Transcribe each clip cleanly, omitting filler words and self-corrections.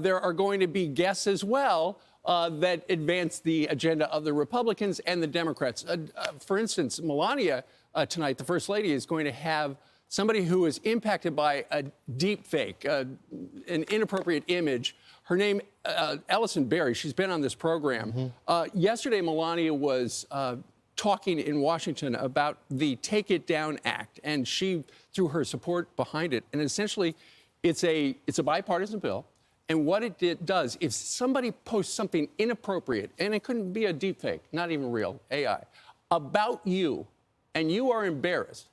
There are going to be guests as well that advance the agenda of the Republicans and the Democrats. For instance, Melania tonight, the First Lady, is going to have somebody who is impacted by a deep fake, an inappropriate image. Her name, Allison Berry. She's been on this program. Yesterday, Melania was talking in Washington about the Take It Down Act, and she threw her support behind it. And essentially, it's a bipartisan bill. And what it does, if somebody posts something inappropriate, and it couldn't be a deep fake, not even real, AI, about you, and you are embarrassed,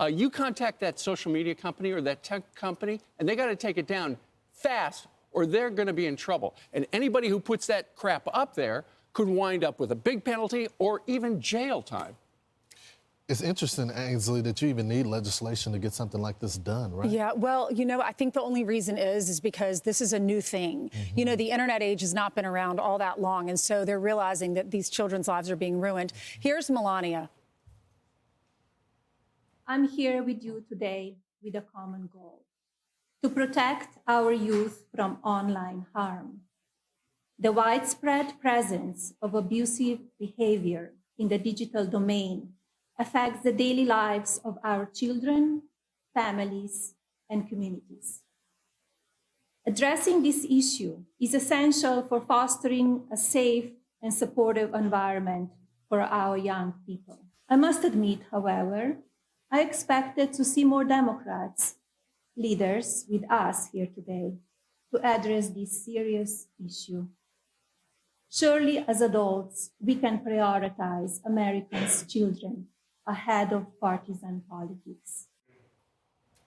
you contact that social media company or that tech company, and they got to take it down fast, or they're going to be in trouble. And anybody who puts that crap up there could wind up with a big penalty or even jail time. It's interesting, Ainsley, that you even need legislation to get something like this done, right? Yeah, well, you know, I think the only reason is because this is a new thing. You know, the internet age has not been around all that long, and so they're realizing that these children's lives are being ruined. Here's Melania. I'm here with you today with a common goal: to protect our youth from online harm. The widespread presence of abusive behavior in the digital domain affects the daily lives of our children, families, and communities. Addressing this issue is essential for fostering a safe and supportive environment for our young people. I must admit, however, I expected to see more Democrats, leaders with us here today, to address this serious issue. Surely, as adults, we can prioritize Americans' children ahead of partisan politics.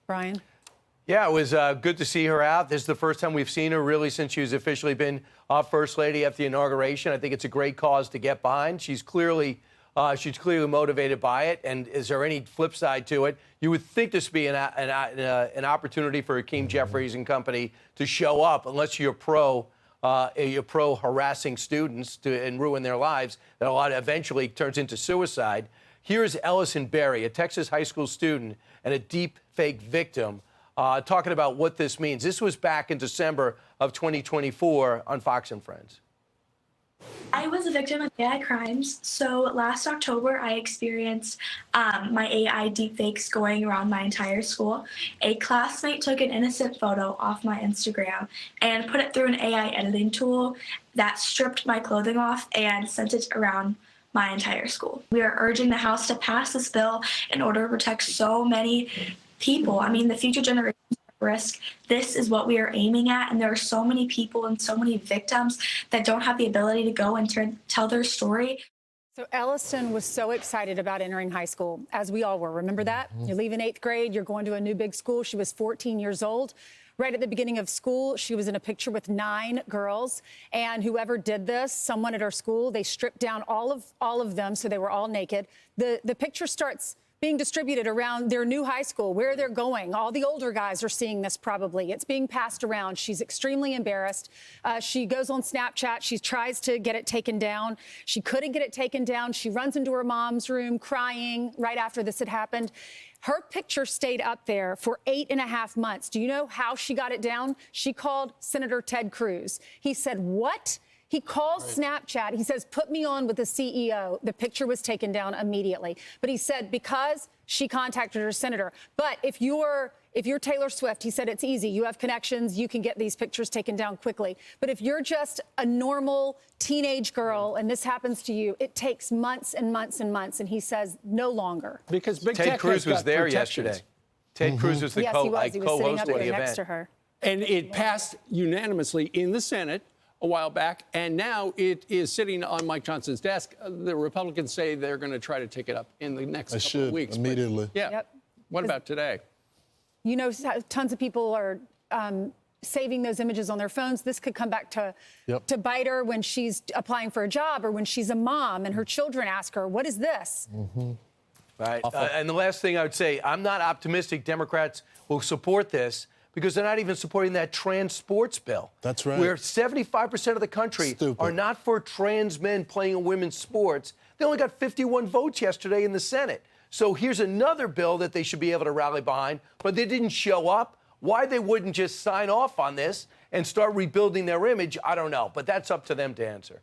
Brian? Yeah, it was good to see her out. This is the first time we've seen her really since she's officially been First Lady after the inauguration. I think it's a great cause to get behind. She's clearly motivated by it. And is there any flip side to it? You would think this would be an opportunity for Hakeem Jeffries and company to show up, unless you're pro harassing students and ruin their lives. That a lot eventually turns into suicide. Here's Allison Berry, a Texas high school student and a deep fake victim, talking about what this means. This was back in December of 2024 on Fox and Friends. I was a victim of AI crimes. So last October, I experienced my AI deepfakes going around my entire school. A classmate took an innocent photo off my Instagram and put it through an AI editing tool that stripped my clothing off and sent it around my entire school. We are urging the House to pass this bill in order to protect so many people. I mean, the future generations are at risk. This is what we are aiming at, and there are so many people and so many victims that don't have the ability to go and tell their story. So Ellison was so excited about entering high school, as we all were. Remember that? You're leaving 8th grade, you're going to a new big school. She was 14 years old. Right at the beginning of school, she was in a picture with 9 girls, and whoever did this, someone at her school, they stripped down all of them, so they were all naked. The picture starts being distributed around their new high school, where they're going. All the older guys are seeing this probably. It's being passed around. She's extremely embarrassed. She goes on Snapchat. She tries to get it taken down. She couldn't get it taken down. She runs into her mom's room crying right after this had happened. Her picture stayed up there for 8.5 months. Do you know how she got it down? She called Senator Ted Cruz. He said, what? He calls Snapchat. He says, put me on with the CEO. The picture was taken down immediately. But he said, because she contacted her senator. But if you're Taylor Swift, he said, it's easy. You have connections. You can get these pictures taken down quickly. But if you're just a normal teenage girl and this happens to you, it takes months and months and months. And he says, no longer. Because Big Ted Tech Cruz was there protections. yesterday. Ted Cruz was the Yes, he was. He was sitting co-host up of there the next event. to her. And it passed unanimously in the Senate a while back, and now it is sitting on Mike Johnson's desk. The Republicans say they're going to try to take it up in the next couple of weeks. Immediately. Yeah. Yep. What about today? You know, tons of people are saving those images on their phones. This could come back to bite her when she's applying for a job or when she's a mom and her children ask her, what is this? Right. And the last thing I would say, I'm not optimistic Democrats will support this because they're not even supporting that trans sports bill. That's right. Where 75% of the country are not for trans men playing in women's sports. They only got 51 votes yesterday in the Senate. So here's another bill that they should be able to rally behind, but they didn't show up. Why they wouldn't just sign off on this and start rebuilding their image? I don't know, but that's up to them to answer.